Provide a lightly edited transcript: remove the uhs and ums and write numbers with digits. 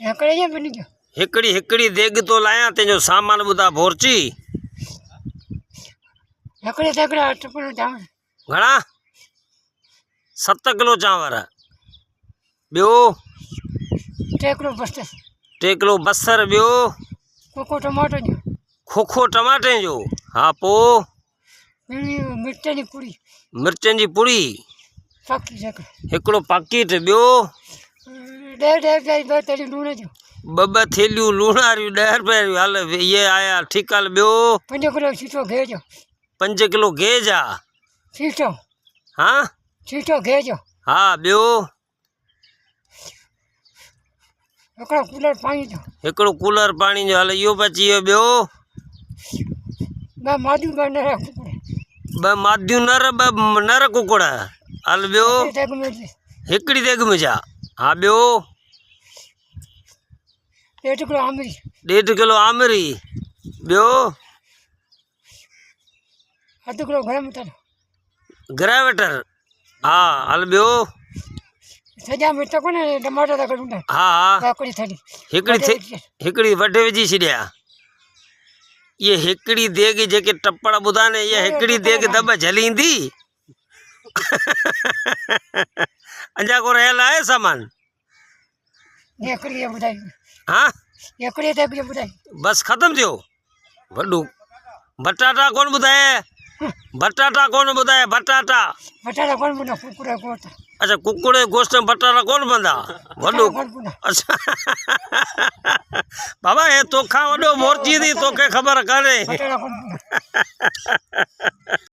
हिकड़ी हिकड़ी देग तो लाया तेजो सामान बुधा भोरची घणा 7 किलो चांवर बियो 3 किलो बसर बियो खोखो टमाटे जो हाँ पो मिर्चन जी पुड़ी हिकड़ो पैकेट बियो 2 थैलियूं लूण वारियूं 10 रुपए हल ये आया ठीक हल बियो 5 किलो सीटो घेज 5 किलो घेज सीटो हाँ सीटो घेज हाँ बियो हिकड़ो कूलर पानी जो हल इहो बची वियो बियो 2 मादियूं नर 2 नर कुकड़ हल बियो हिकड़ी देग में जा हाँ बियो 1.5 किलो आमरी बियो 1/2 किलो ग्रेवेटर हाँ हल बियो सजा मिर्च को ने टमाटर करूंगा हाँ हिकड़ी वढे विझी छड़िया ये हिकड़ी देग जेके टप्पड़ बुधा ने ये हिकड़ी देग दब झलींदी अंजा को रहल है सामान हाँ बस खत्म थियो वडू बटाटा कौन बुधाए बटाटा कौन बुधाए बटाटा कौन बुधा कुकुड़ा गोश्त अच्छा कुकुड़े गोश्त में बटाटा कौन बंदा वडू अच्छा बाबा ये तोखा वडो मोरची दी तोखे खबर करे